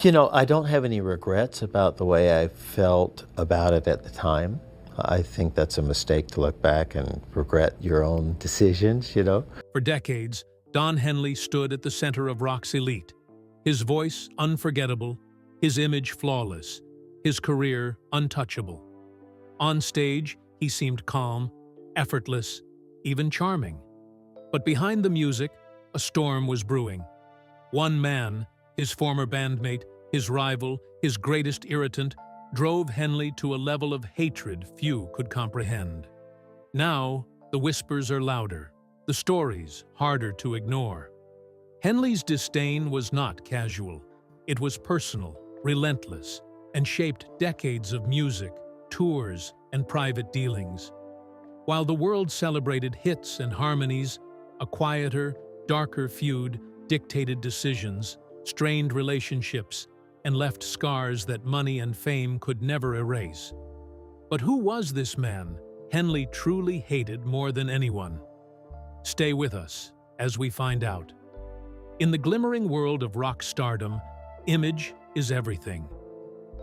I don't have any regrets about the way I felt about it at the time. I think that's a mistake to look back and regret your own decisions. For decades, Don Henley stood at the center of rock's elite. His voice unforgettable, his image flawless, his career untouchable. On stage, he seemed calm, effortless, even charming. But behind the music, a storm was brewing. One man, his former bandmate, his rival, his greatest irritant, drove Henley to a level of hatred few could comprehend. Now, the whispers are louder, the stories harder to ignore. Henley's disdain was not casual. It was personal, relentless, and shaped decades of music, tours, and private dealings. While the world celebrated hits and harmonies, a quieter, darker feud dictated decisions, strained relationships, and left scars that money and fame could never erase. But who was this man Henley truly hated more than anyone? Stay with us as we find out. In the glimmering world of rock stardom, image is everything.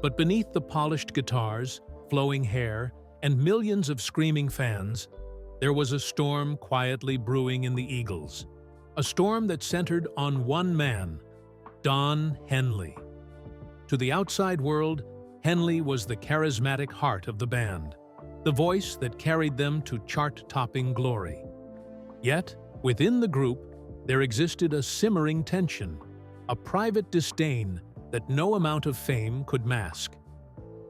But beneath the polished guitars, flowing hair, and millions of screaming fans, there was a storm quietly brewing in the Eagles. A storm that centered on one man, Don Henley. To the outside world, Henley was the charismatic heart of the band, the voice that carried them to chart-topping glory. Yet, within the group, there existed a simmering tension, a private disdain that no amount of fame could mask.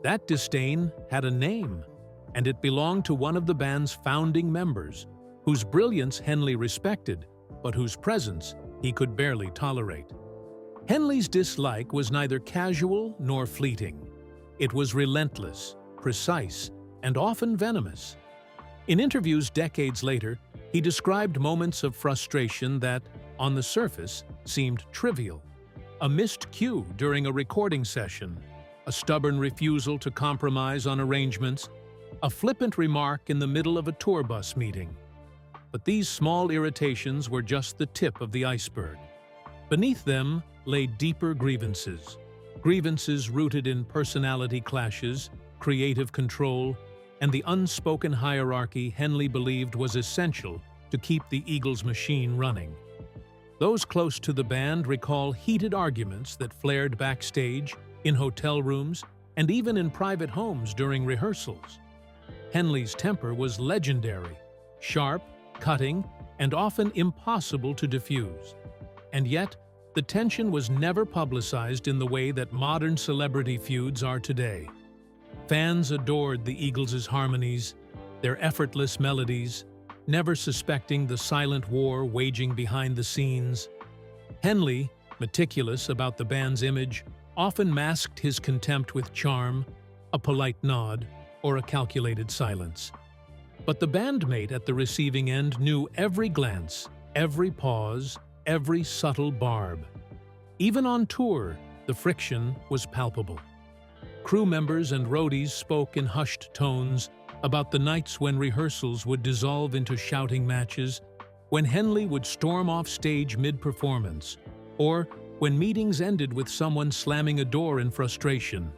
That disdain had a name, and it belonged to one of the band's founding members, whose brilliance Henley respected, but whose presence he could barely tolerate. Henley's dislike was neither casual nor fleeting. It was relentless, precise, and often venomous. In interviews decades later, he described moments of frustration that, on the surface, seemed trivial. A missed cue during a recording session, a stubborn refusal to compromise on arrangements, a flippant remark in the middle of a tour bus meeting. But these small irritations were just the tip of the iceberg. Beneath them lay deeper grievances rooted in personality clashes, creative control, and the unspoken hierarchy Henley believed was essential to keep the Eagles' machine running. Those close to the band recall heated arguments that flared backstage, in hotel rooms, and even in private homes during rehearsals. Henley's temper was legendary, sharp, cutting, and often impossible to diffuse. And yet, the tension was never publicized in the way that modern celebrity feuds are today. Fans adored the Eagles' harmonies, their effortless melodies, never suspecting the silent war waging behind the scenes. Henley, meticulous about the band's image, often masked his contempt with charm, a polite nod, or a calculated silence. But the bandmate at the receiving end knew every glance, every pause, every subtle barb. Even on tour, the friction was palpable. Crew members and roadies spoke in hushed tones about the nights when rehearsals would dissolve into shouting matches, when Henley would storm off stage mid-performance, or when meetings ended with someone slamming a door in frustration.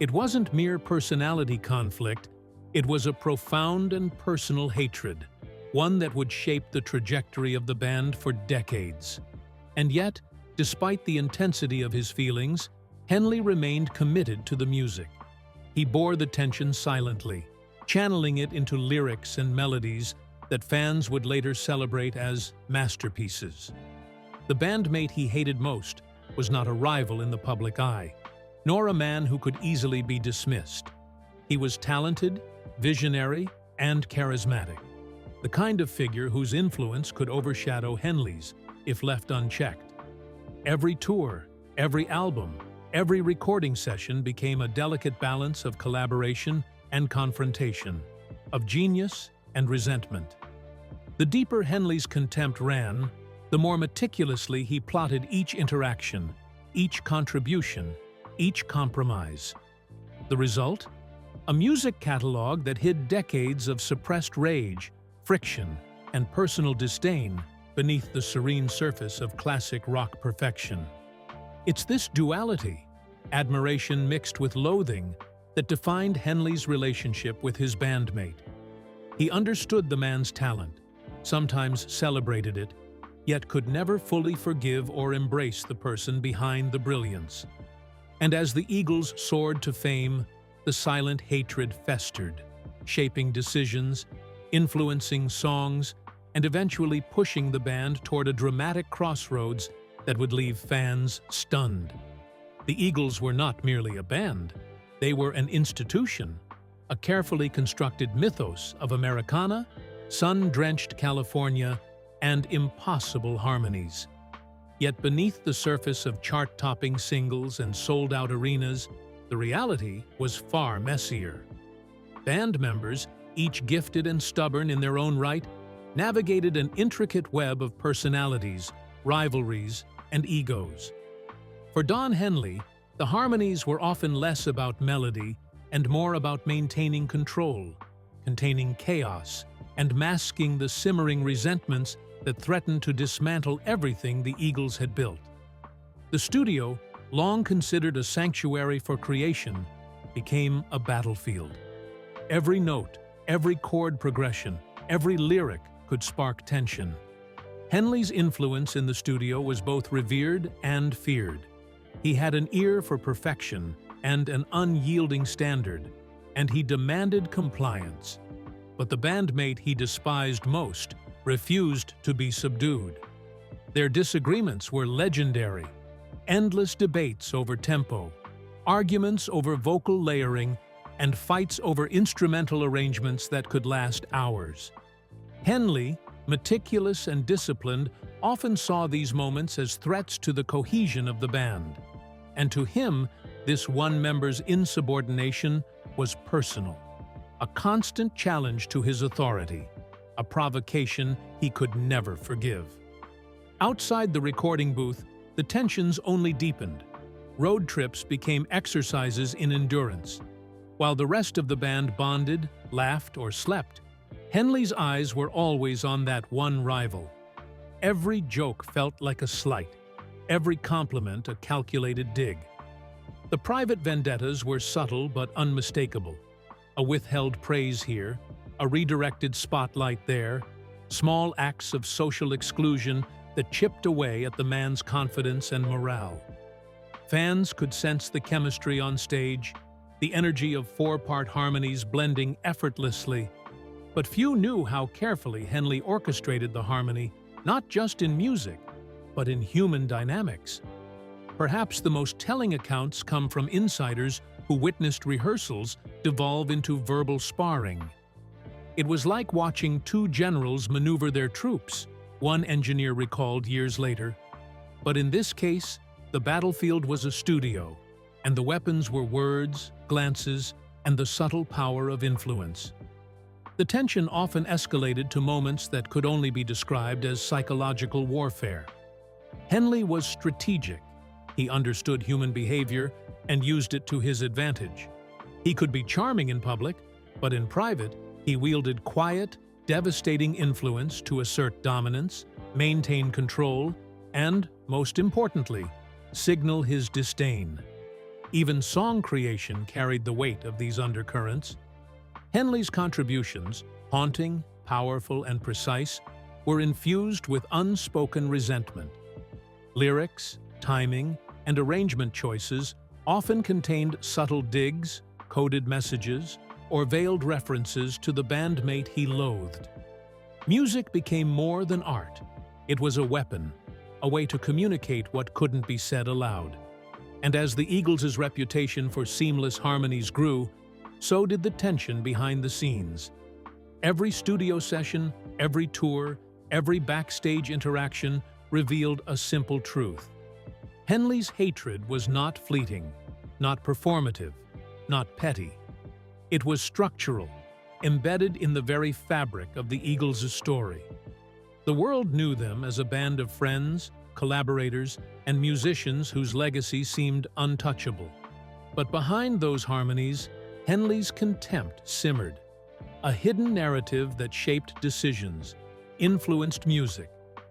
It wasn't mere personality conflict, it was a profound and personal hatred, one that would shape the trajectory of the band for decades. And yet, despite the intensity of his feelings, Henley remained committed to the music. He bore the tension silently, channeling it into lyrics and melodies that fans would later celebrate as masterpieces. The bandmate he hated most was not a rival in the public eye, nor a man who could easily be dismissed. He was talented, visionary, and charismatic, the kind of figure whose influence could overshadow Henley's if left unchecked. Every tour, every album, every recording session became a delicate balance of collaboration and confrontation, of genius and resentment. The deeper Henley's contempt ran, the more meticulously he plotted each interaction, each contribution, each compromise. The result? A music catalog that hid decades of suppressed rage, friction, and personal disdain beneath the serene surface of classic rock perfection. It's this duality, admiration mixed with loathing, that defined Henley's relationship with his bandmate. He understood the man's talent, sometimes celebrated it, yet could never fully forgive or embrace the person behind the brilliance. And as the Eagles soared to fame, the silent hatred festered, shaping decisions, influencing songs, and eventually pushing the band toward a dramatic crossroads that would leave fans stunned. The Eagles were not merely a band, they were an institution, a carefully constructed mythos of Americana, sun-drenched California, and impossible harmonies. Yet beneath the surface of chart-topping singles and sold-out arenas, the reality was far messier. Band members, each gifted and stubborn in their own right, navigated an intricate web of personalities, rivalries, and egos. For Don Henley, the harmonies were often less about melody and more about maintaining control, containing chaos, and masking the simmering resentments that threatened to dismantle everything the Eagles had built. The studio, long considered a sanctuary for creation, became a battlefield. Every note, every chord progression, every lyric could spark tension. Henley's influence in the studio was both revered and feared. He had an ear for perfection and an unyielding standard, and he demanded compliance. But the bandmate he despised most refused to be subdued. Their disagreements were legendary. Endless debates over tempo, arguments over vocal layering, and fights over instrumental arrangements that could last hours. Henley, meticulous and disciplined, often saw these moments as threats to the cohesion of the band. And to him, this one member's insubordination was personal, a constant challenge to his authority, a provocation he could never forgive. Outside the recording booth, the tensions only deepened. Road trips became exercises in endurance. While the rest of the band bonded, laughed, or slept, Henley's eyes were always on that one rival. Every joke felt like a slight, every compliment a calculated dig. The private vendettas were subtle but unmistakable. A withheld praise here, a redirected spotlight there, small acts of social exclusion that chipped away at the man's confidence and morale. Fans could sense the chemistry on stage, the energy of four-part harmonies blending effortlessly. But few knew how carefully Henley orchestrated the harmony, not just in music, but in human dynamics. Perhaps the most telling accounts come from insiders who witnessed rehearsals devolve into verbal sparring. It was like watching two generals maneuver their troops, one engineer recalled years later. But in this case, the battlefield was a studio, and the weapons were words, glances, and the subtle power of influence. The tension often escalated to moments that could only be described as psychological warfare. Henley was strategic. He understood human behavior and used it to his advantage. He could be charming in public, but in private, he wielded quiet, devastating influence to assert dominance, maintain control, and, most importantly, signal his disdain. Even song creation carried the weight of these undercurrents. Henley's contributions, haunting, powerful, and precise, were infused with unspoken resentment. Lyrics, timing, and arrangement choices often contained subtle digs, coded messages, or veiled references to the bandmate he loathed. Music became more than art. It was a weapon, a way to communicate what couldn't be said aloud. And as the Eagles' reputation for seamless harmonies grew, so did the tension behind the scenes. Every studio session, every tour, every backstage interaction revealed a simple truth. Henley's hatred was not fleeting, not performative, not petty. It was structural, embedded in the very fabric of the Eagles' story. The world knew them as a band of friends, collaborators, and musicians whose legacy seemed untouchable. But behind those harmonies, Henley's contempt simmered, a hidden narrative that shaped decisions, influenced music,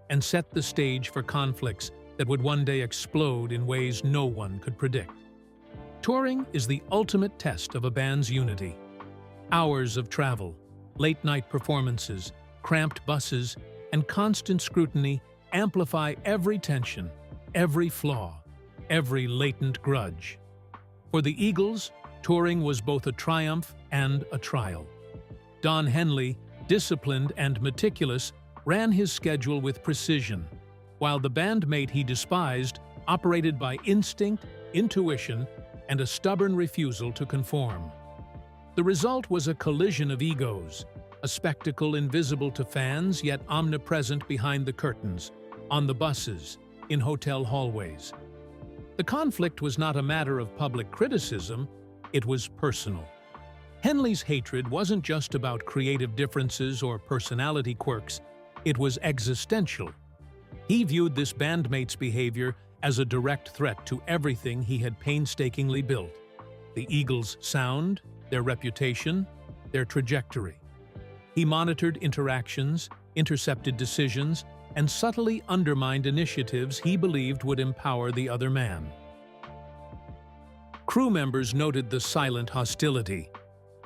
and set the stage for conflicts that would one day explode in ways no one could predict. Touring is the ultimate test of a band's unity. Hours of travel, late-night performances, cramped buses, and constant scrutiny amplify every tension, every flaw, every latent grudge. For the Eagles, touring was both a triumph and a trial. Don Henley, disciplined and meticulous, ran his schedule with precision, while the bandmate he despised operated by instinct, intuition, and a stubborn refusal to conform. The result was a collision of egos, a spectacle invisible to fans yet omnipresent behind the curtains, on the buses, in hotel hallways. The conflict was not a matter of public criticism, it was personal. Henley's hatred wasn't just about creative differences or personality quirks, it was existential. He viewed this bandmate's behavior as a direct threat to everything he had painstakingly built: the Eagles' sound, their reputation, their trajectory. He monitored interactions, intercepted decisions, and subtly undermined initiatives he believed would empower the other man. Crew members noted the silent hostility.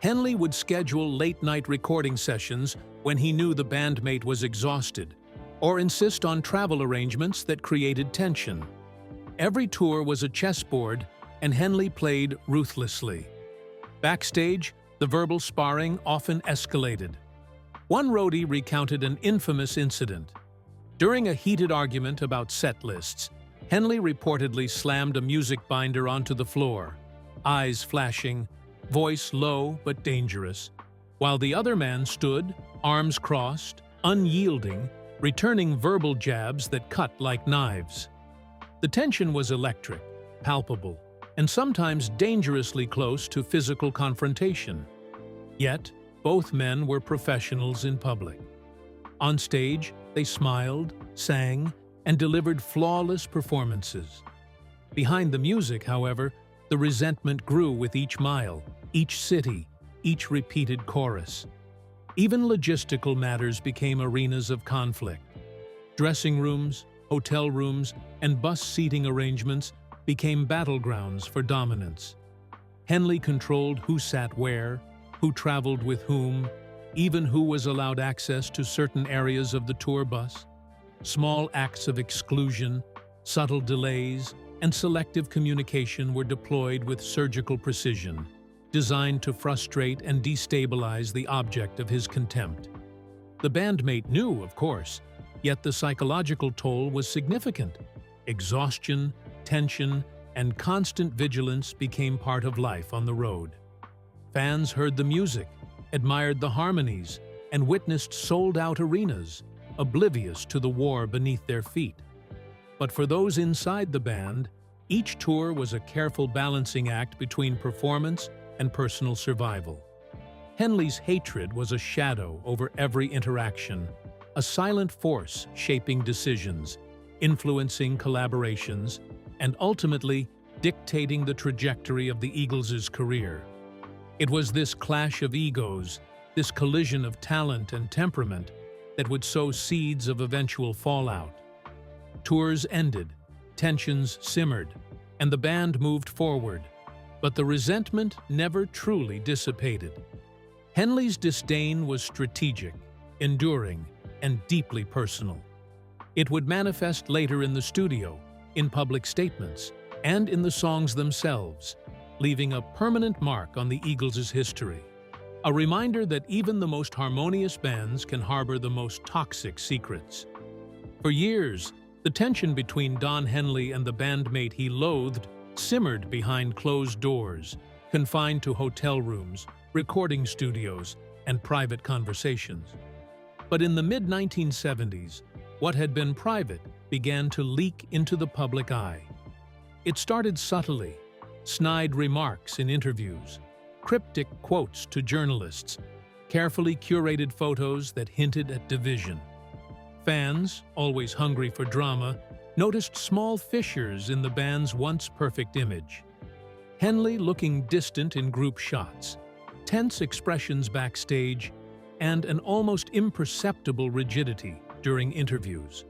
Henley would schedule late-night recording sessions when he knew the bandmate was exhausted, or insist on travel arrangements that created tension. Every tour was a chessboard, and Henley played ruthlessly. Backstage, the verbal sparring often escalated. One roadie recounted an infamous incident. During a heated argument about set lists, Henley reportedly slammed a music binder onto the floor, eyes flashing, voice low but dangerous, while the other man stood, arms crossed, unyielding, returning verbal jabs that cut like knives. The tension was electric, palpable, and sometimes dangerously close to physical confrontation. Yet, both men were professionals in public. On stage, they smiled, sang, and delivered flawless performances. Behind the music, however, the resentment grew with each mile, each city, each repeated chorus. Even logistical matters became arenas of conflict. Dressing rooms, hotel rooms, and bus seating arrangements became battlegrounds for dominance. Henley controlled who sat where, who traveled with whom, even who was allowed access to certain areas of the tour bus. Small acts of exclusion, subtle delays, and selective communication were deployed with surgical precision, designed to frustrate and destabilize the object of his contempt. The bandmate knew, of course, yet the psychological toll was significant. Exhaustion, tension, and constant vigilance became part of life on the road. Fans heard the music, admired the harmonies, and witnessed sold-out arenas, oblivious to the war beneath their feet. But for those inside the band, each tour was a careful balancing act between performance and personal survival. Henley's hatred was a shadow over every interaction, a silent force shaping decisions, influencing collaborations, and ultimately dictating the trajectory of the Eagles' career. It was this clash of egos, this collision of talent and temperament, that would sow seeds of eventual fallout. Tours ended, tensions simmered, and the band moved forward, but the resentment never truly dissipated. Henley's disdain was strategic, enduring, and deeply personal. It would manifest later in the studio, in public statements, and in the songs themselves, leaving a permanent mark on the Eagles' history. A reminder that even the most harmonious bands can harbor the most toxic secrets. For years, the tension between Don Henley and the bandmate he loathed simmered behind closed doors, confined to hotel rooms, recording studios, and private conversations. But in the mid-1970s, what had been private began to leak into the public eye. It started subtly, snide remarks in interviews, cryptic quotes to journalists, carefully curated photos that hinted at division. Fans, always hungry for drama, noticed small fissures in the band's once perfect image. Henley looking distant in group shots, tense expressions backstage, and an almost imperceptible rigidity during interviews.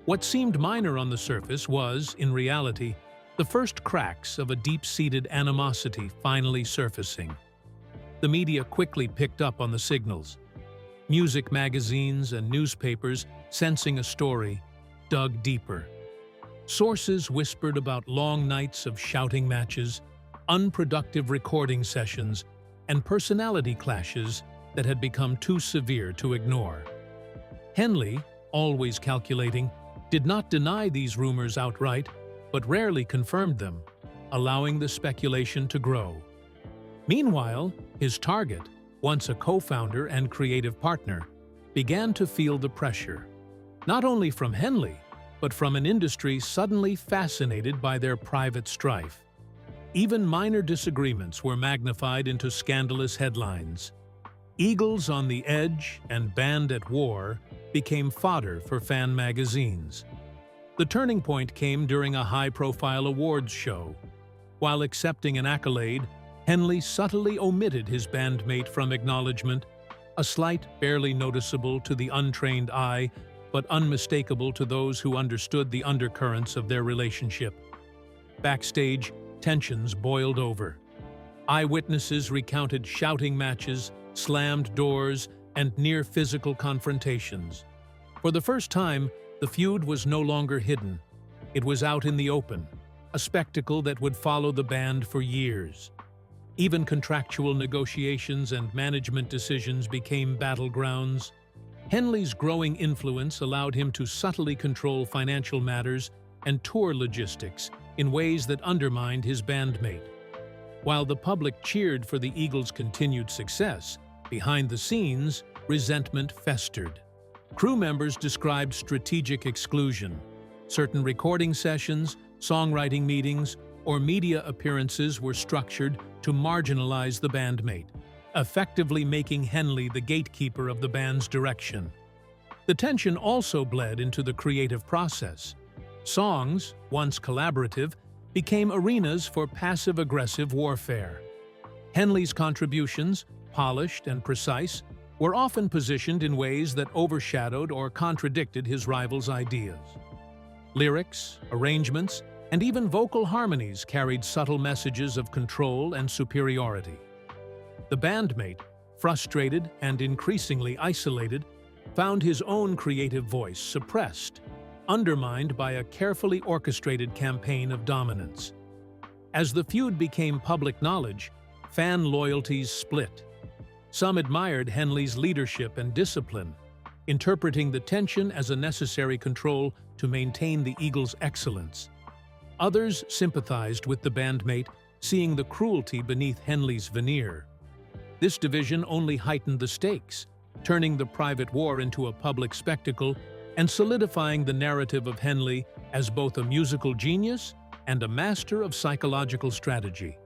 What seemed minor on the surface was, in reality, the first cracks of a deep-seated animosity finally surfacing. The media quickly picked up on the signals. Music magazines and newspapers, sensing a story, dug deeper. Sources whispered about long nights of shouting matches, unproductive recording sessions, and personality clashes that had become too severe to ignore. Henley, always calculating, did not deny these rumors outright, but rarely confirmed them, allowing the speculation to grow. Meanwhile, his target, once a co-founder and creative partner, began to feel the pressure, not only from Henley, but from an industry suddenly fascinated by their private strife. Even minor disagreements were magnified into scandalous headlines. Eagles on the Edge and Band at War became fodder for fan magazines. The turning point came during a high-profile awards show. While accepting an accolade, Henley subtly omitted his bandmate from acknowledgement, a slight barely noticeable to the untrained eye, but unmistakable to those who understood the undercurrents of their relationship. Backstage, tensions boiled over. Eyewitnesses recounted shouting matches, slammed doors, and near-physical confrontations. For the first time, the feud was no longer hidden. It was out in the open, a spectacle that would follow the band for years. Even contractual negotiations and management decisions became battlegrounds. Henley's growing influence allowed him to subtly control financial matters and tour logistics in ways that undermined his bandmate. While the public cheered for the Eagles' continued success, behind the scenes, resentment festered. Crew members described strategic exclusion. Certain recording sessions, songwriting meetings, or media appearances were structured to marginalize the bandmate, effectively making Henley the gatekeeper of the band's direction. The tension also bled into the creative process. Songs, once collaborative, became arenas for passive-aggressive warfare. Henley's contributions, polished and precise, were often positioned in ways that overshadowed or contradicted his rivals' ideas. Lyrics, arrangements, and even vocal harmonies carried subtle messages of control and superiority. The bandmate, frustrated and increasingly isolated, found his own creative voice suppressed, undermined by a carefully orchestrated campaign of dominance. As the feud became public knowledge, fan loyalties split. Some admired Henley's leadership and discipline, interpreting the tension as a necessary control to maintain the Eagles' excellence. Others sympathized with the bandmate, seeing the cruelty beneath Henley's veneer. This division only heightened the stakes, turning the private war into a public spectacle and solidifying the narrative of Henley as both a musical genius and a master of psychological strategy.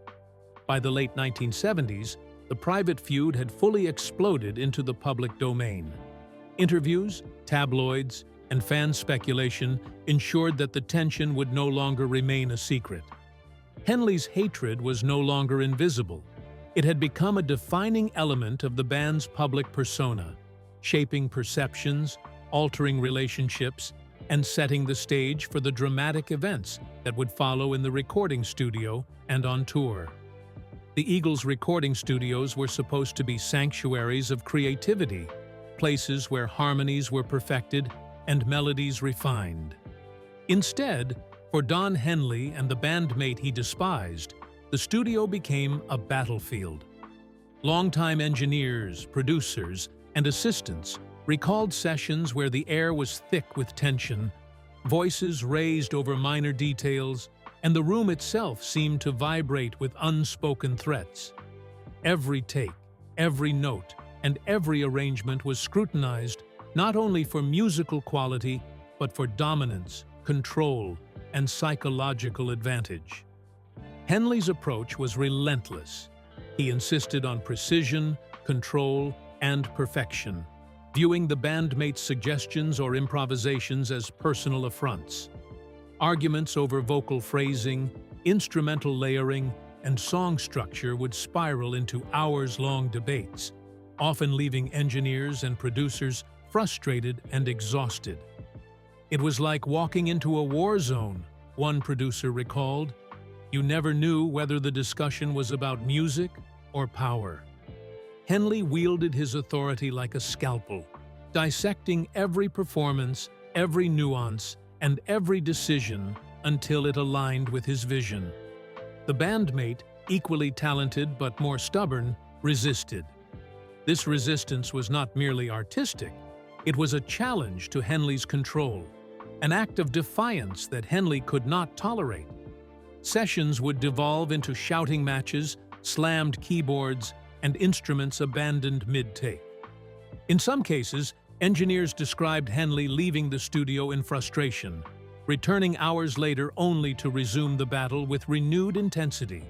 By the late 1970s, the private feud had fully exploded into the public domain. Interviews, tabloids, and fan speculation ensured that the tension would no longer remain a secret. Henley's hatred was no longer invisible. It had become a defining element of the band's public persona, shaping perceptions, altering relationships, and setting the stage for the dramatic events that would follow in the recording studio and on tour. The Eagles' recording studios were supposed to be sanctuaries of creativity, places where harmonies were perfected and melodies refined. Instead, for Don Henley and the bandmate he despised, the studio became a battlefield. Longtime engineers, producers, and assistants recalled sessions where the air was thick with tension, voices raised over minor details, and the room itself seemed to vibrate with unspoken threats. Every take, every note, and every arrangement was scrutinized not only for musical quality, but for dominance, control, and psychological advantage. Henley's approach was relentless. He insisted on precision, control, and perfection, viewing the bandmate's suggestions or improvisations as personal affronts. Arguments over vocal phrasing, instrumental layering, and song structure would spiral into hours-long debates, often leaving engineers and producers frustrated and exhausted. It was like walking into a war zone, one producer recalled, You never knew whether the discussion was about music or power. Henley wielded his authority like a scalpel, dissecting every performance, every nuance, and every decision until it aligned with his vision. The bandmate, equally talented but more stubborn, resisted. This resistance was not merely artistic, it was a challenge to Henley's control, an act of defiance that Henley could not tolerate. Sessions would devolve into shouting matches, slammed keyboards, and instruments abandoned mid-take. In some cases, engineers described Henley leaving the studio in frustration, returning hours later only to resume the battle with renewed intensity.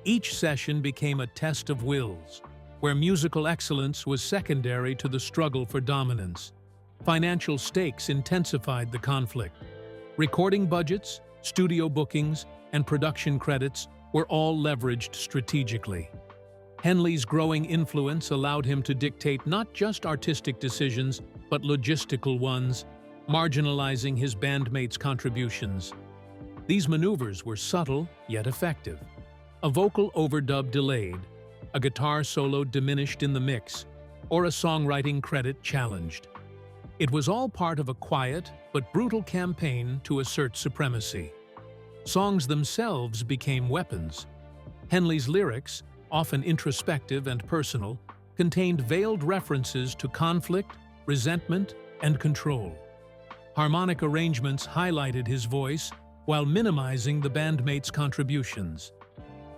Each session became a test of wills, where musical excellence was secondary to the struggle for dominance. Financial stakes intensified the conflict. Recording budgets, studio bookings, and production credits were all leveraged strategically. Henley's growing influence allowed him to dictate not just artistic decisions, but logistical ones, marginalizing his bandmates' contributions. These maneuvers were subtle yet effective. A vocal overdub delayed, a guitar solo diminished in the mix, or a songwriting credit challenged. It was all part of a quiet but brutal campaign to assert supremacy. Songs themselves became weapons. Henley's lyrics, often introspective and personal, contained veiled references to conflict, resentment, and control. Harmonic arrangements highlighted his voice while minimizing the bandmates' contributions.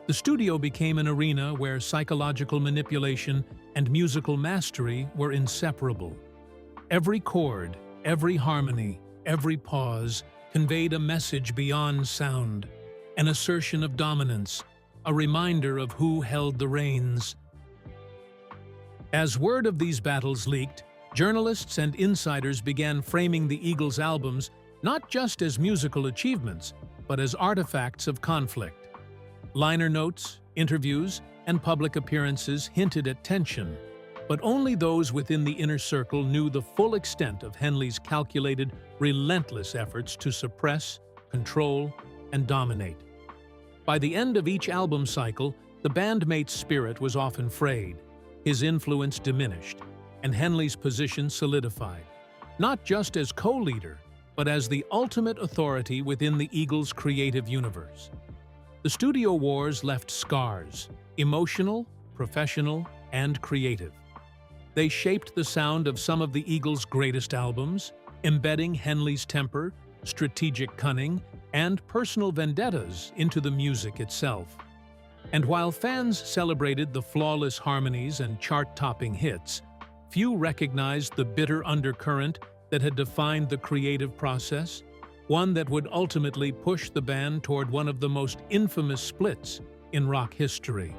The studio became an arena where psychological manipulation and musical mastery were inseparable. Every chord, every harmony, every pause conveyed a message beyond sound, an assertion of dominance, a reminder of who held the reins. As word of these battles leaked, journalists and insiders began framing the Eagles' albums not just as musical achievements, but as artifacts of conflict. Liner notes, interviews, and public appearances hinted at tension, but only those within the inner circle knew the full extent of Henley's calculated, relentless efforts to suppress, control, and dominate. By the end of each album cycle, the bandmate's spirit was often frayed, his influence diminished, and Henley's position solidified, not just as co-leader, but as the ultimate authority within the Eagles' creative universe. The studio wars left scars, emotional, professional, and creative. They shaped the sound of some of the Eagles' greatest albums, embedding Henley's temper, strategic cunning, and personal vendettas into the music itself. And while fans celebrated the flawless harmonies and chart-topping hits, few recognized the bitter undercurrent that had defined the creative process, one that would ultimately push the band toward one of the most infamous splits in rock history.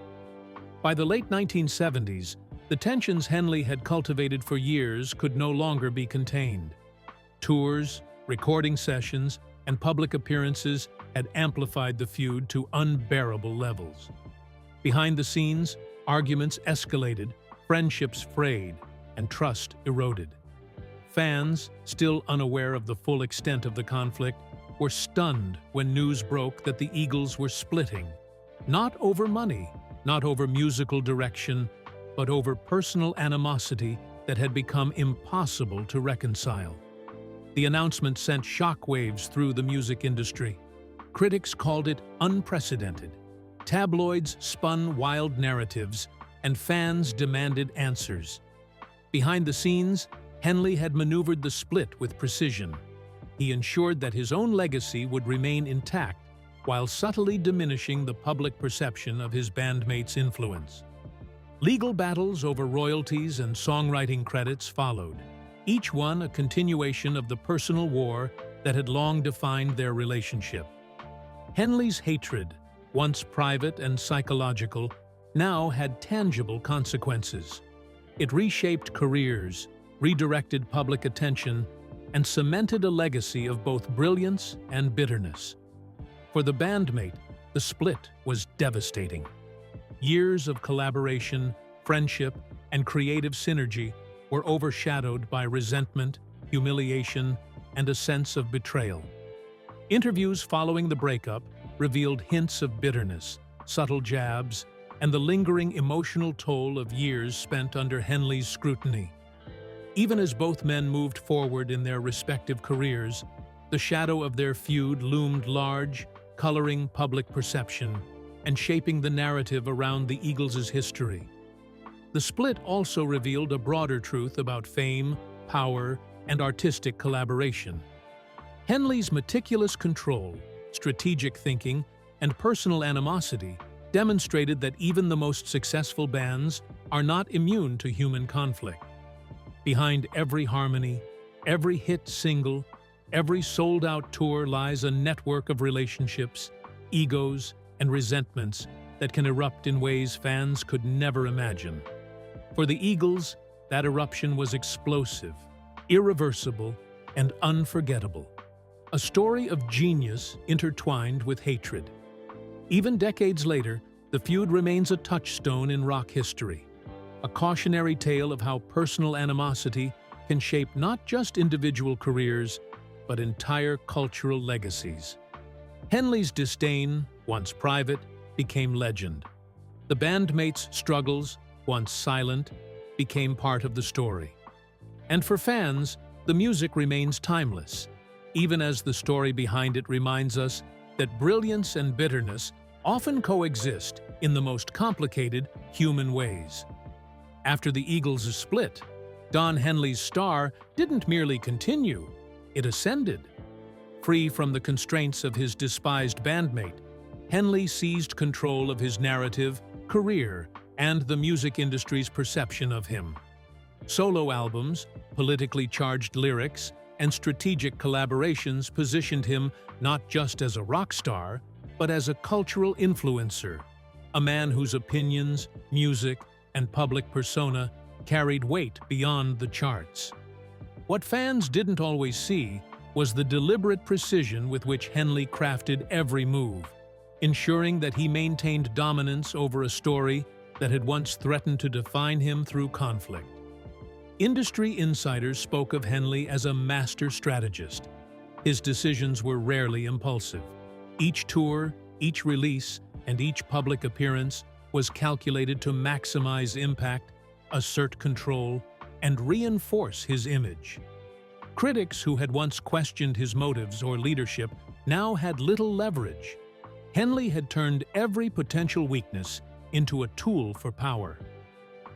By the late 1970s, the tensions Henley had cultivated for years could no longer be contained. Tours, recording sessions, and public appearances had amplified the feud to unbearable levels. Behind the scenes, arguments escalated, friendships frayed, and trust eroded. Fans, still unaware of the full extent of the conflict, were stunned when news broke that the Eagles were splitting, not over money, not over musical direction, but over personal animosity that had become impossible to reconcile. The announcement sent shockwaves through the music industry. Critics called it unprecedented. Tabloids spun wild narratives, and fans demanded answers. Behind the scenes, Henley had maneuvered the split with precision. He ensured that his own legacy would remain intact while subtly diminishing the public perception of his bandmates' influence. Legal battles over royalties and songwriting credits followed, each one a continuation of the personal war that had long defined their relationship. Henley's hatred, once private and psychological, now had tangible consequences. It reshaped careers, redirected public attention, and cemented a legacy of both brilliance and bitterness. For the bandmate, the split was devastating. Years of collaboration, friendship, and creative synergy were overshadowed by resentment, humiliation, and a sense of betrayal. Interviews following the breakup revealed hints of bitterness, subtle jabs, and the lingering emotional toll of years spent under Henley's scrutiny. Even as both men moved forward in their respective careers, the shadow of their feud loomed large, coloring public perception and shaping the narrative around the Eagles' history. The split also revealed a broader truth about fame, power, and artistic collaboration. Henley's meticulous control, strategic thinking, and personal animosity demonstrated that even the most successful bands are not immune to human conflict. Behind every harmony, every hit single, every sold-out tour lies a network of relationships, egos, and resentments that can erupt in ways fans could never imagine. For the Eagles, that eruption was explosive, irreversible, and unforgettable. A story of genius intertwined with hatred. Even decades later, the feud remains a touchstone in rock history, a cautionary tale of how personal animosity can shape not just individual careers, but entire cultural legacies. Henley's disdain, once private, became legend. The bandmates' struggles, once silent, became part of the story. And for fans, the music remains timeless, even as the story behind it reminds us that brilliance and bitterness often coexist in the most complicated human ways. After the Eagles' split, Don Henley's star didn't merely continue, it ascended. Free from the constraints of his despised bandmate, Henley seized control of his narrative, career, and the music industry's perception of him. Solo albums, politically charged lyrics, and strategic collaborations positioned him not just as a rock star, but as a cultural influencer, a man whose opinions, music, and public persona carried weight beyond the charts. What fans didn't always see was the deliberate precision with which Henley crafted every move, ensuring that he maintained dominance over a story that had once threatened to define him through conflict. Industry insiders spoke of Henley as a master strategist. His decisions were rarely impulsive. Each tour, each release, and each public appearance was calculated to maximize impact, assert control, and reinforce his image. Critics who had once questioned his motives or leadership now had little leverage. Henley had turned every potential weakness into a tool for power.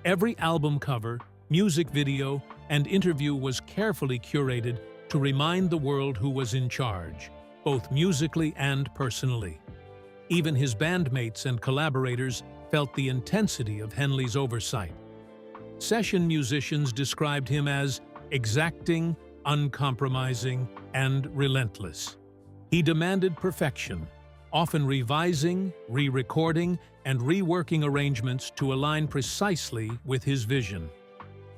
Every album cover, music video, and interview was carefully curated to remind the world who was in charge, both musically and personally. Even his bandmates and collaborators felt the intensity of Henley's oversight. Session musicians described him as exacting, uncompromising, and relentless. He demanded perfection, often revising, re-recording, and reworking arrangements to align precisely with his vision.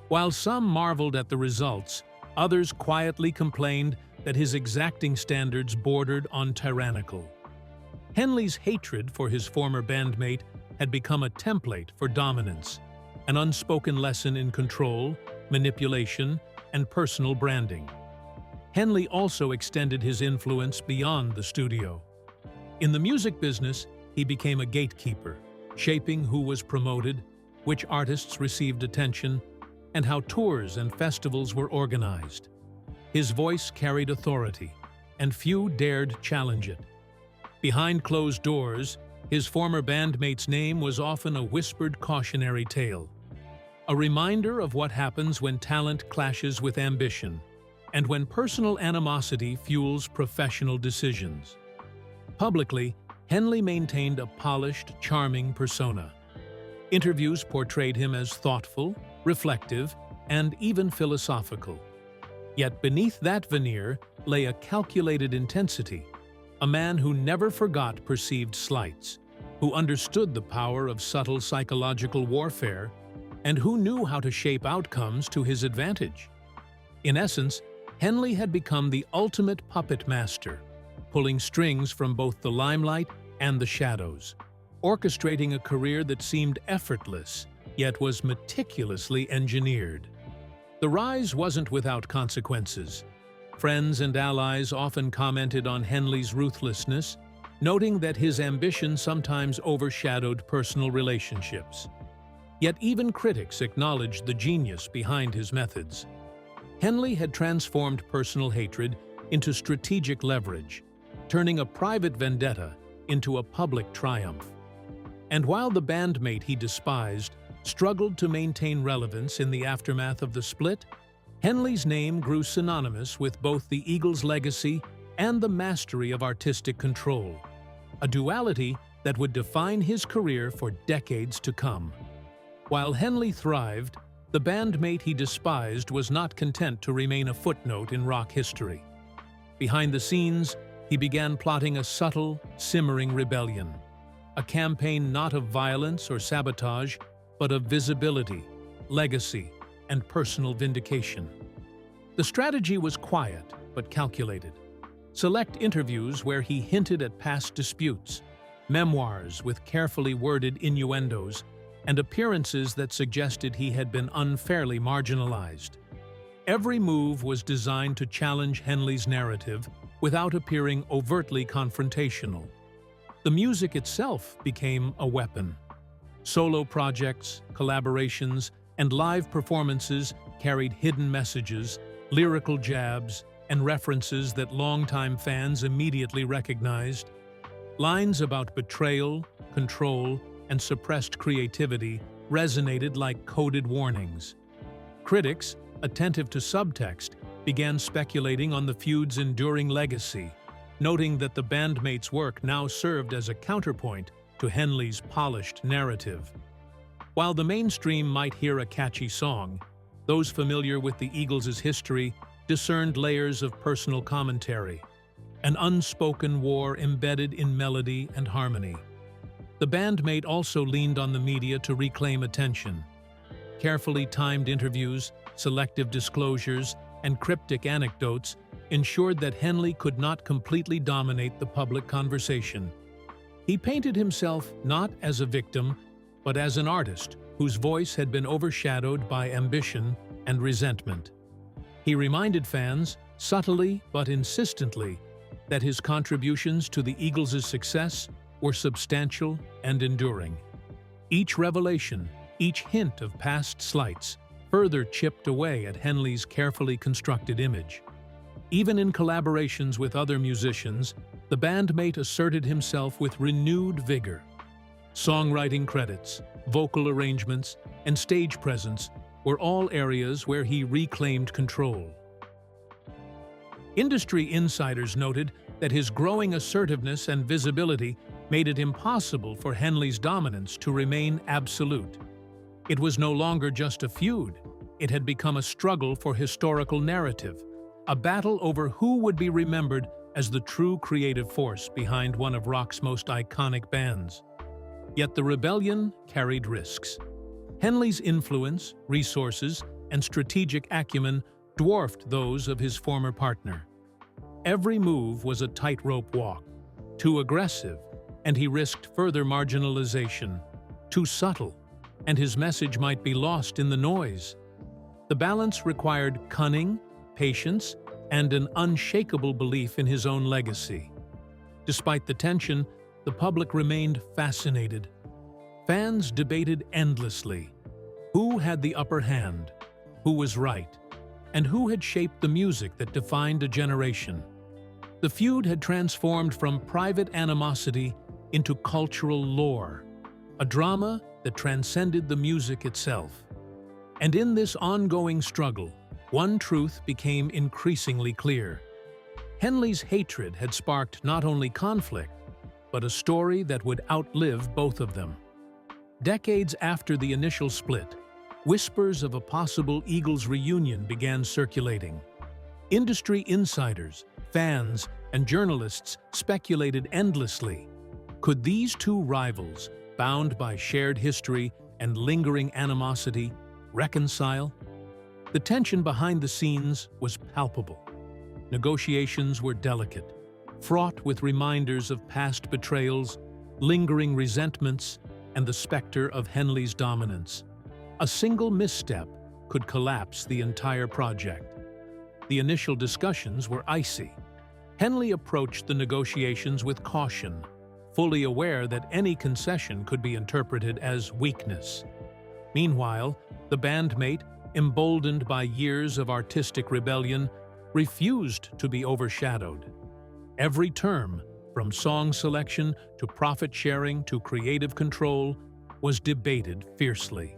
While some marveled at the results, others quietly complained that his exacting standards bordered on tyrannical. Henley's hatred for his former bandmate had become a template for dominance, an unspoken lesson in control, manipulation, and personal branding. Henley also extended his influence beyond the studio. In the music business, he became a gatekeeper, shaping who was promoted, which artists received attention, and how tours and festivals were organized. His voice carried authority, and few dared challenge it. Behind closed doors, his former bandmate's name was often a whispered cautionary tale, a reminder of what happens when talent clashes with ambition, and when personal animosity fuels professional decisions. Publicly, Henley maintained a polished, charming persona. Interviews portrayed him as thoughtful, reflective, and even philosophical. Yet beneath that veneer lay a calculated intensity, a man who never forgot perceived slights, who understood the power of subtle psychological warfare, and who knew how to shape outcomes to his advantage. In essence, Henley had become the ultimate puppet master, pulling strings from both the limelight and the shadows, orchestrating a career that seemed effortless, yet was meticulously engineered. The rise wasn't without consequences. Friends and allies often commented on Henley's ruthlessness, noting that his ambition sometimes overshadowed personal relationships. Yet even critics acknowledged the genius behind his methods. Henley had transformed personal hatred into strategic leverage, turning a private vendetta into a public triumph. And while the bandmate he despised struggled to maintain relevance in the aftermath of the split, Henley's name grew synonymous with both the Eagles' legacy and the mastery of artistic control, a duality that would define his career for decades to come. While Henley thrived, the bandmate he despised was not content to remain a footnote in rock history. Behind the scenes, he began plotting a subtle, simmering rebellion, a campaign not of violence or sabotage, but of visibility, legacy, and personal vindication. The strategy was quiet but calculated. Select interviews where he hinted at past disputes, memoirs with carefully worded innuendos, and appearances that suggested he had been unfairly marginalized. Every move was designed to challenge Henley's narrative without appearing overtly confrontational. The music itself became a weapon. Solo projects, collaborations, and live performances carried hidden messages, lyrical jabs, and references that longtime fans immediately recognized. Lines about betrayal, control, and suppressed creativity resonated like coded warnings. Critics, attentive to subtext, began speculating on the feud's enduring legacy, noting that the bandmates' work now served as a counterpoint to Henley's polished narrative. While the mainstream might hear a catchy song, those familiar with the Eagles' history discerned layers of personal commentary, an unspoken war embedded in melody and harmony. The bandmate also leaned on the media to reclaim attention. Carefully timed interviews, selective disclosures, and cryptic anecdotes ensured that Henley could not completely dominate the public conversation. He painted himself not as a victim, but as an artist whose voice had been overshadowed by ambition and resentment. He reminded fans, subtly but insistently, that his contributions to the Eagles' success were substantial and enduring. Each revelation, each hint of past slights, further chipped away at Henley's carefully constructed image. Even in collaborations with other musicians, the bandmate asserted himself with renewed vigor. Songwriting credits, vocal arrangements, and stage presence were all areas where he reclaimed control. Industry insiders noted that his growing assertiveness and visibility made it impossible for Henley's dominance to remain absolute. It was no longer just a feud. It had become a struggle for historical narrative, a battle over who would be remembered as the true creative force behind one of rock's most iconic bands. Yet the rebellion carried risks. Henley's influence, resources, and strategic acumen dwarfed those of his former partner. Every move was a tightrope walk. Too aggressive, and he risked further marginalization. Too subtle, and his message might be lost in the noise. The balance required cunning, patience, and an unshakable belief in his own legacy. Despite the tension, the public remained fascinated. Fans debated endlessly. Who had the upper hand? Who was right? And who had shaped the music that defined a generation? The feud had transformed from private animosity into cultural lore, a drama that transcended the music itself. And in this ongoing struggle, one truth became increasingly clear. Henley's hatred had sparked not only conflict, but a story that would outlive both of them. Decades after the initial split, whispers of a possible Eagles reunion began circulating. Industry insiders, fans, and journalists speculated endlessly. Could these two rivals, bound by shared history and lingering animosity, reconcile? The tension behind the scenes was palpable. Negotiations were delicate, fraught with reminders of past betrayals, lingering resentments, and the specter of Henley's dominance. A single misstep could collapse the entire project. The initial discussions were icy. Henley approached the negotiations with caution, fully aware that any concession could be interpreted as weakness. Meanwhile, the bandmate, emboldened by years of artistic rebellion, refused to be overshadowed. Every term, from song selection to profit sharing to creative control, was debated fiercely.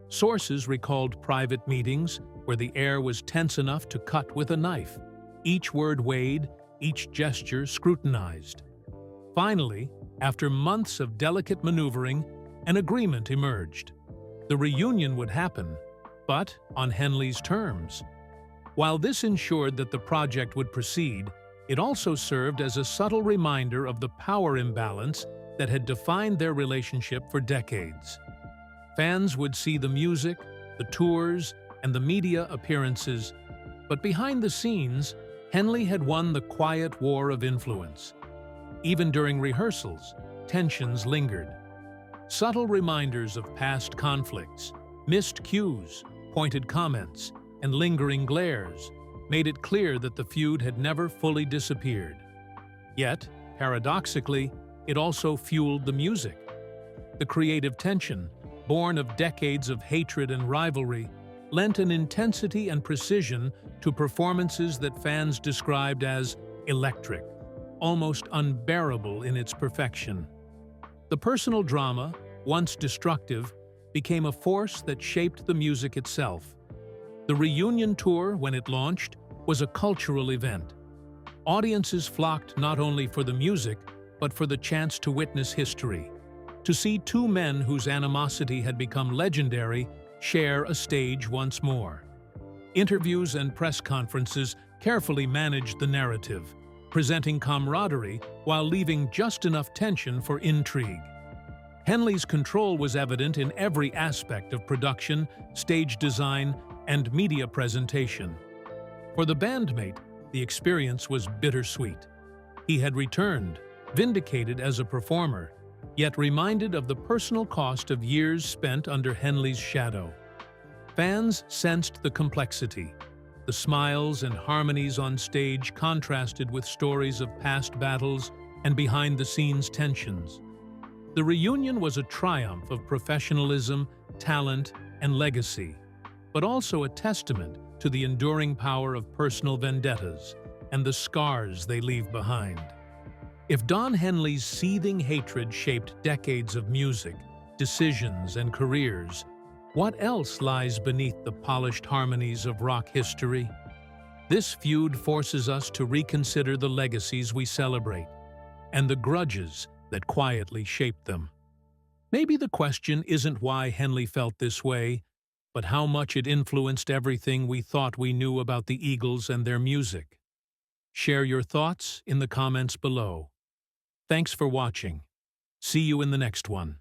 Sources recalled private meetings where the air was tense enough to cut with a knife, each word weighed, each gesture scrutinized. Finally, after months of delicate maneuvering, an agreement emerged. The reunion would happen, but on Henley's terms. While this ensured that the project would proceed, it also served as a subtle reminder of the power imbalance that had defined their relationship for decades. Fans would see the music, the tours, and the media appearances, but behind the scenes, Henley had won the quiet war of influence. Even during rehearsals, tensions lingered. Subtle reminders of past conflicts, missed cues, pointed comments, and lingering glares made it clear that the feud had never fully disappeared. Yet, paradoxically, it also fueled the music. The creative tension, born of decades of hatred and rivalry, lent an intensity and precision to performances that fans described as electric, almost unbearable in its perfection. The personal drama, once destructive, became a force that shaped the music itself. The reunion tour, when it launched, was a cultural event. Audiences flocked not only for the music, but for the chance to witness history, to see two men whose animosity had become legendary share a stage once more. Interviews and press conferences carefully managed the narrative, presenting camaraderie while leaving just enough tension for intrigue. Henley's control was evident in every aspect of production, stage design, and media presentation. For the bandmate, the experience was bittersweet. He had returned, vindicated as a performer, yet reminded of the personal cost of years spent under Henley's shadow. Fans sensed the complexity. The smiles and harmonies on stage contrasted with stories of past battles and behind-the-scenes tensions. The reunion was a triumph of professionalism, talent, and legacy, but also a testament to the enduring power of personal vendettas and the scars they leave behind. If Don Henley's seething hatred shaped decades of music, decisions, and careers, what else lies beneath the polished harmonies of rock history? This feud forces us to reconsider the legacies we celebrate and the grudges that quietly shaped them. Maybe the question isn't why Henley felt this way, but how much it influenced everything we thought we knew about the Eagles and their music. Share your thoughts in the comments below. Thanks for watching. See you in the next one.